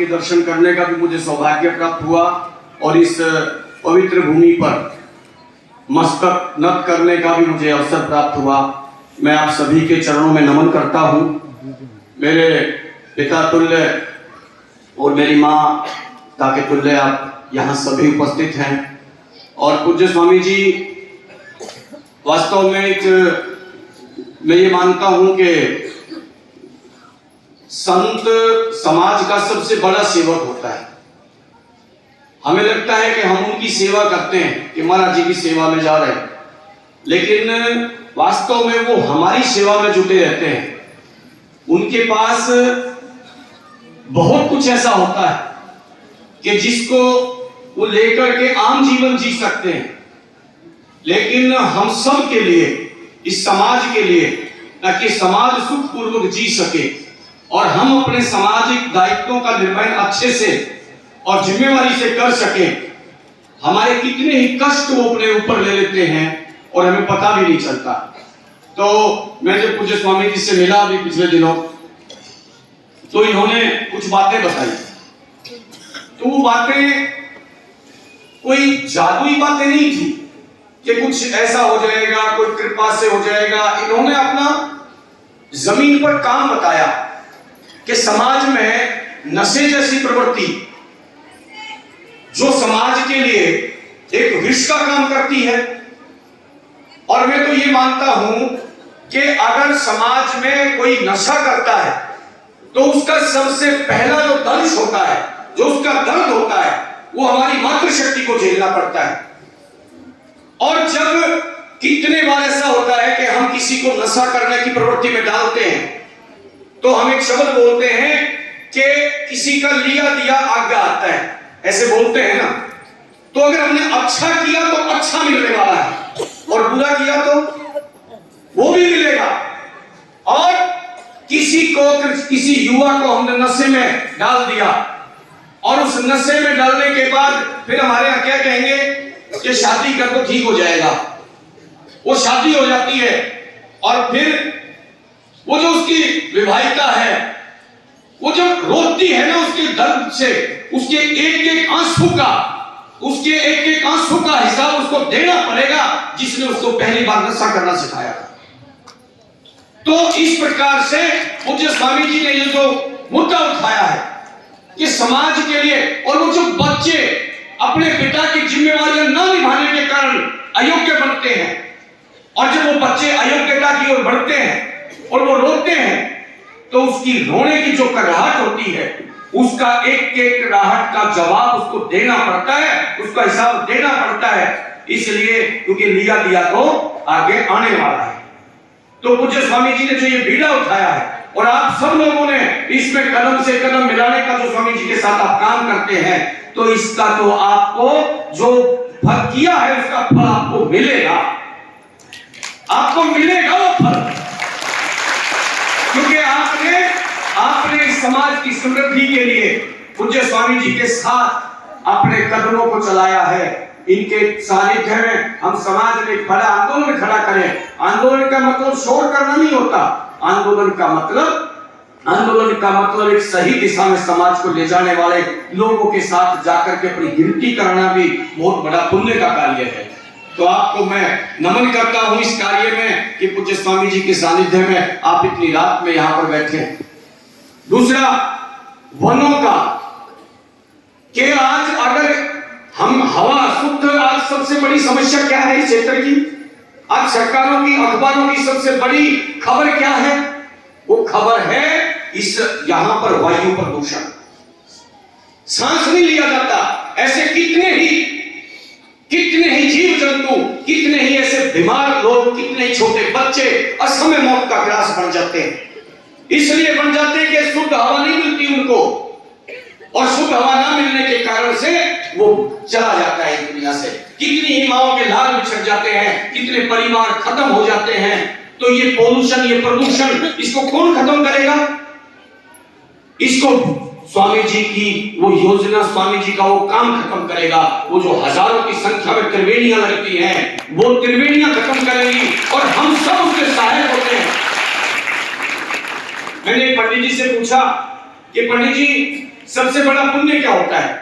के दर्शन करने का भी मुझे सौभाग्य प्राप्त हुआ और इस पवित्र भूमि पर मस्तक नत करने का भी मुझे अवसर प्राप्त हुआ। मैं आप सभी के चरणों में नमन करता हूँ। मेरे पिता तुल्य और मेरी माँ ताके तुल्य आप यहाँ सभी उपस्थित हैं। और पूज्य स्वामी जी, वास्तव में मैं ये मानता हूँ कि संत समाज का सबसे बड़ा सेवक होता है। हमें लगता है कि हम उनकी सेवा करते हैं कि महाराज जी की सेवा में जा रहे हैं, लेकिन वास्तव में वो हमारी सेवा में जुटे रहते हैं। उनके पास बहुत कुछ ऐसा होता है कि जिसको वो लेकर के आम जीवन जी सकते हैं, लेकिन हम सब के लिए, इस समाज के लिए, ताकि समाज सुखपूर्वक जी सके और हम अपने सामाजिक दायित्वों का निर्वहन अच्छे से और जिम्मेवारी से कर सके, हमारे कितने ही कष्ट वो अपने ऊपर ले लेते हैं और हमें पता भी नहीं चलता। तो मैं जब पूज्य स्वामी जी से मिला अभी पिछले दिनों, तो इन्होंने कुछ बातें बताई। तो वो बातें कोई जादुई बातें नहीं थी कि कुछ ऐसा हो जाएगा, कोई कृपा से हो जाएगा। इन्होंने अपना जमीन पर काम बताया कि समाज में नशे जैसी प्रवृत्ति जो समाज के लिए एक विष का काम करती है, और मैं तो ये मानता हूं कि अगर समाज में कोई नशा करता है तो उसका सबसे पहला जो दंश होता है, जो उसका दर्द होता है, वो हमारी मातृशक्ति को झेलना पड़ता है। और जब कितने बार ऐसा होता है कि हम किसी को नशा करने की प्रवृत्ति में डालते हैं, तो हम एक शब्द बोलते हैं कि किसी का लिया दिया आज्ञा आता है, ऐसे बोलते हैं ना। तो अगर हमने अच्छा किया तो अच्छा मिलने वाला है, और बुरा किया तो वो भी मिलेगा। और किसी युवा को हमने नशे में डाल दिया, और उस नशे में डालने के बाद फिर हमारे यहाँ क्या कहेंगे कि शादी कर तो ठीक हो जाएगा। वो शादी हो जाती है, और फिर वो जो उसकी विवाहिता है, वो जब रोती है ना उसके दर्द से, उसके एक एक आंसू का हिसाब उसको देना पड़ेगा जिसने उसको पहली बार नशा करना सिखाया था। तो इस प्रकार से पूज्य स्वामी जी ने ये जो मुद्दा उठाया है कि समाज के लिए, और वो जो बच्चे अपने पिता की जिम्मेवारियां न निभाने के कारण अयोग्य बनते हैं, और जब वो बच्चे अयोग्यता की ओर बढ़ते हैं और वो रोते हैं, तो उसकी रोने की जो कराहट होती है, उसका एक एक कराहट का जवाब उसको देना पड़ता है, उसका हिसाब देना पड़ता है। इसलिए क्योंकि लिया दिया तो आगे आने वाला है। तो पूज्य स्वामी जी ने जो ये बीड़ा उठाया है, और आप सब लोगों ने इसमें कदम से कदम मिलाने का जो स्वामी जी के साथ आप काम करते हैं, तो इसका तो आपको जो फल किया है उसका फल आपको मिलेगा, आपको मिलेगा वो फल। क्योंकि आपने इस समाज की समृद्धि के लिए पूज्य स्वामी जी के साथ अपने कदमों को चलाया है। इनके सानिध्य में हम समाज में बड़ा आंदोलन खड़ा करें। आंदोलन का मतलब शोर करना नहीं होता। आंदोलन का मतलब एक सही दिशा में समाज को ले जाने वाले लोगों के साथ जाकर के अपनी गिनती करना भी बहुत बड़ा पुण्य का कार्य है। तो आपको मैं नमन करता हूं इस कार्य में कि पूज्य स्वामी जी के सानिध्य में आप इतनी रात में यहां पर बैठे। दूसरा, वनों का, कि आज अगर हम हवा शुद्ध, आज सबसे बड़ी समस्या क्या है इस क्षेत्र की? आज सरकारों की, अखबारों की सबसे बड़ी खबर क्या है? वो खबर है इस यहां पर वायु प्रदूषण। सांस नहीं लिया जाता। ऐसे कितने ही जीव जंतु, कितने ही ऐसे बीमार लोग, कितने ही छोटे बच्चे असमय मौत का ग्रास बन जाते हैं। इसलिए बन जाते हैं कि शुद्ध हवा नहीं मिलती उनको, और शुद्ध हवा ना मिलने के कारण से वो चला जाता है दुनिया से। कितनी ही माओं के लाल बिछड़ जाते हैं, कितने परिवार खत्म हो जाते हैं। तो ये पोल्यूशन, ये प्रदूषण, इसको कौन खत्म करेगा? इसको स्वामी जी की वो योजना, स्वामी जी का वो काम खत्म करेगा। वो जो हजारों की संख्या में त्रिवेणियां लगती हैं, वो त्रिवेणियां खत्म करेगी, और हम सब उसके सहायक होते हैं। मैंने पंडित जी से पूछा कि पंडित जी, सबसे बड़ा पुण्य क्या होता है?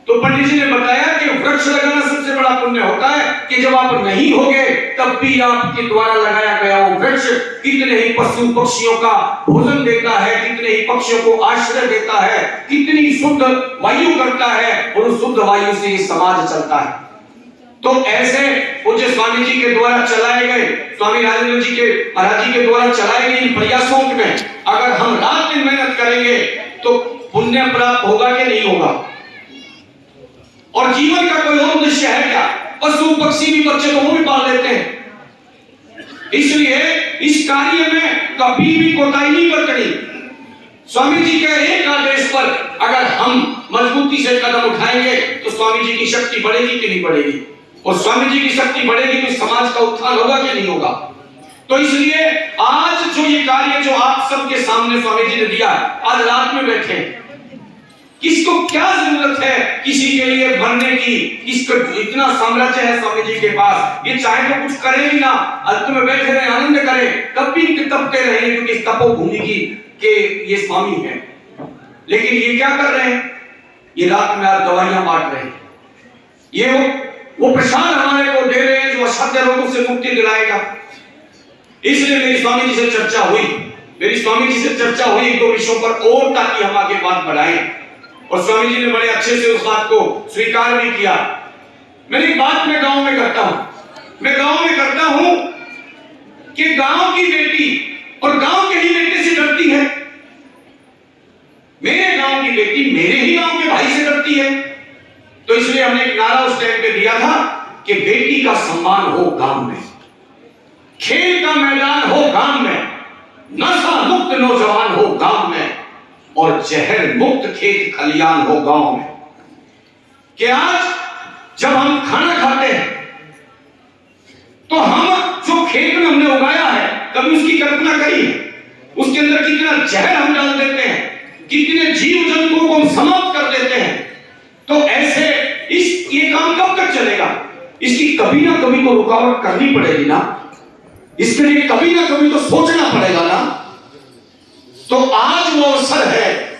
तो पंडित जी ने बताया कि वृक्ष लगाना सबसे बड़ा पुण्य होता है कि जब आप नहीं होगे तब भी आपके द्वारा लगाया गया वो वृक्ष कितने ही पशु पक्षियों का भोजन देता है, कितने ही पक्षियों को आश्रय देता है, कितनी शुद्ध वायु करता है, और उस शुद्ध वायु से समाज चलता है। तो ऐसे पूज्य स्वामी जी के द्वारा चलाए गए, स्वामी राजेंद्र जी के महाराज जी के द्वारा चलाए गए इन प्रयासों में अगर हम रात दिन मेहनत करेंगे तो पुण्य प्राप्त होगा कि नहीं होगा? और जीवन का कोई और उद्देश्य है क्या? पशु पक्षी भी बच्चे तो वो भी पाल लेते हैं। इसलिए इस कार्य में कभी भी कोताही नहीं बरतनी। स्वामी जी के एक आदेश पर अगर हम मजबूती से कदम उठाएंगे तो स्वामी जी की शक्ति बढ़ेगी कि नहीं बढ़ेगी? और स्वामी जी की शक्ति बढ़ेगी तो समाज का उत्थान होगा कि नहीं होगा? तो इसलिए आज जो ये कार्य जो आप सबके सामने स्वामी जी ने दिया, आज रात में बैठे, किसको क्या जरूरत है किसी के लिए बनने की? किसको इतना साम्राज्य है स्वामी जी के पास, ये चाहे तो कुछ करे भी ना, अंत में बैठे रहे, आनंद करे, तब भी तपते रहे, क्योंकि तपोभूमि की के ये स्वामी हैं। लेकिन ये क्या कर रहे हैं? ये रात में आज दवाइयां बांट रहे हैं। ये वो प्रसाद हमारे को दे रहे हैं जो असाध्य रोगों से मुक्ति दिलाएगा। इसलिए मेरी स्वामी जी से चर्चा हुई दो विषयों पर और, ताकि हम आगे बात बढ़ाएं। और स्वामी जी ने बड़े अच्छे से उस बात को स्वीकार भी किया। मैंने एक बात मैं गांव में करता हूं कि गांव की बेटी और गांव के ही बेटे से डरती है। मेरे गांव की बेटी मेरे ही गांव के भाई से डरती है। तो इसलिए हमने एक नारा उस टाइम पे दिया था कि बेटी का सम्मान हो गांव में, खेल का मैदान हो गांव में, नशा मुक्त नौजवान हो गांव में, और जहर मुक्त खेत खलियान हो गांव में। कि आज जब हम खाना खाते हैं तो हम जो खेत में हमने उगाया है, कभी उसकी कल्पना करी है? उसके अंदर कितना जहर हम डाल देते हैं, कितने जीव जंतुओं को हम समाप्त कर देते हैं। तो ऐसे ये काम कब तक चलेगा? इसकी कभी ना कभी तो रुकावट करनी पड़ेगी ना, इसके लिए कभी ना कभी तो सोचना पड़ेगा ना। तो आज वो अवसर है,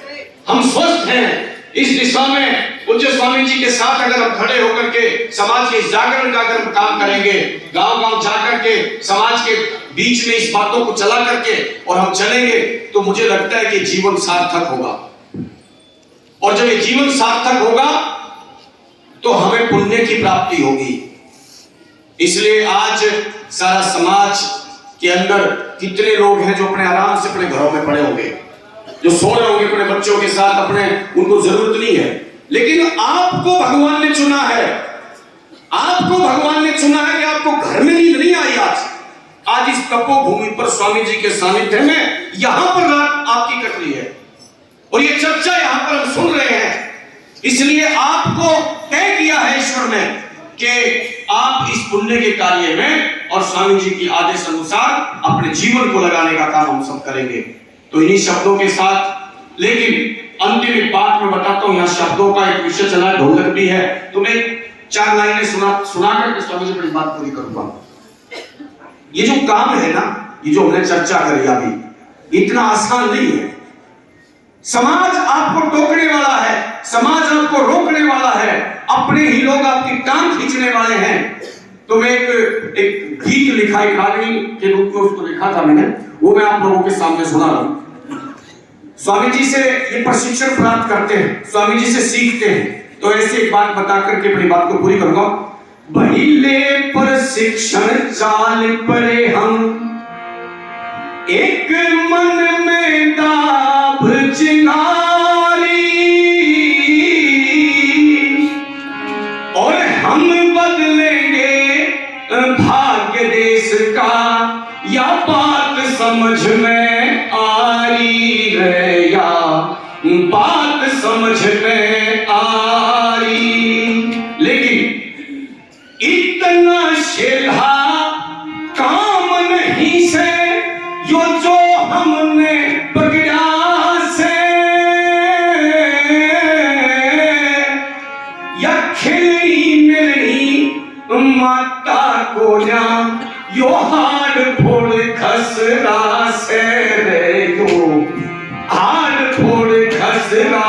हम स्वस्थ हैं, इस दिशा में पूज्य स्वामी जी के साथ अगर हम खड़े होकर के समाज के जागरण का अगर हम काम करेंगे, गांव-गांव जाकर के समाज के बीच में इस बातों को चला करके और हम चलेंगे, तो मुझे लगता है कि जीवन सार्थक होगा। और जब ये जीवन सार्थक होगा तो हमें पुण्य की प्राप्ति होगी। इसलिए आज सारा समाज के अंदर कितने लोग हैं जो अपने आराम से अपने घरों में पड़े होंगे, जो सो रहे होंगे अपने बच्चों के साथ, अपने उनको जरूरत नहीं है। लेकिन आपको भगवान ने चुना है, आपको भगवान ने चुना है कि आपको घर में नींद नहीं आई। आज इस तपोभूमि पर स्वामी जी के सानिध्य में यहां पर रात आपकी कट रही है और ये चर्चा यहां पर हम सुन रहे हैं। इसलिए आपको तय किया है ईश्वर ने कि आप इस पुण्य के कार्य में और स्वामी जी की आदेश अनुसार अपने जीवन को लगाने का काम हम सब करेंगे। तो इन्हीं शब्दों के साथ, लेकिन अंतिम एक बात मैं बताता हूं, यहाँ शब्दों का एक विषय चला है, ढोलक भी है, तो मैं 4 लाइनें सुना करके स्वामी जी अपनी बात पूरी करूंगा। ये जो काम है ना, ये जो हमने चर्चा करी अभी, इतना आसान नहीं है। समाज आपको टोकने वाला है, समाज आपको रोकने वाला है, अपने ही लोग आपकी टांग खींचने वाले हैं। तो मैं एक गीत लिखा, एक आदमी के रूप में उसको लिखा था मैंने, वो मैं आप लोगों के सामने सुना रहा हूं। स्वामी जी से ये प्रशिक्षण प्राप्त करते हैं, स्वामी जी से सीखते हैं। तो ऐसे एक बात बता करके अपनी बात को पूरी करूंगा। पहले प्रशिक्षण चाल परे हम, एक मन में दाभ चिंगारी, और हम बदलेंगे भाग्य देश का, या बात समझ में आ रही है, या बात समझ में आ रही। लेकिन इतना शेल्हा काम नहीं से जो हमने पकड़ा से, या खिली मेरी माता को ना यो हाड़ फोड़ खसरा से रे, यो हाड़ फोड़ खसरा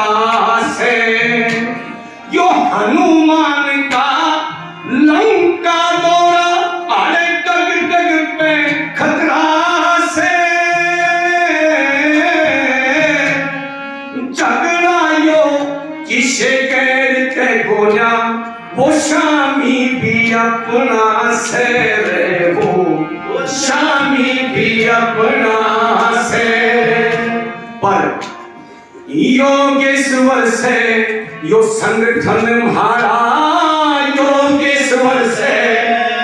हनुमान का लंका दौड़ा, अरे टग टग पे खतरा से झगड़ायो किसे गैर ते गोया, वो शामी भी अपना से रे, वो शामी भी अपना से। पर योगेश्वर से यो संगठन हमारा, योगेश्वर से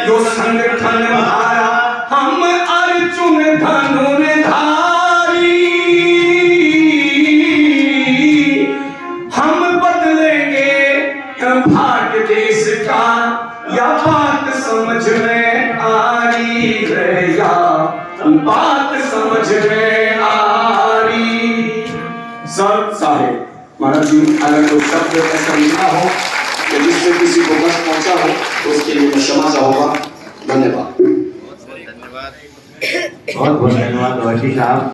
यो संगठन हमारा, हम अर्जुन धनुर्धारी, हम बदलेंगे भाग्य देश का, या बात समझ में आ रही है, या बात समझ में आ रही। सर साहेब महाराज जी, अगर कोई शब्द ऐसा मिला हो कि जिससे किसी को कष्ट पहुंचा हो तो उसके लिए मैं क्षमा चाहूंगा। धन्यवाद। बहुत बहुत धन्यवाद वकील साहब।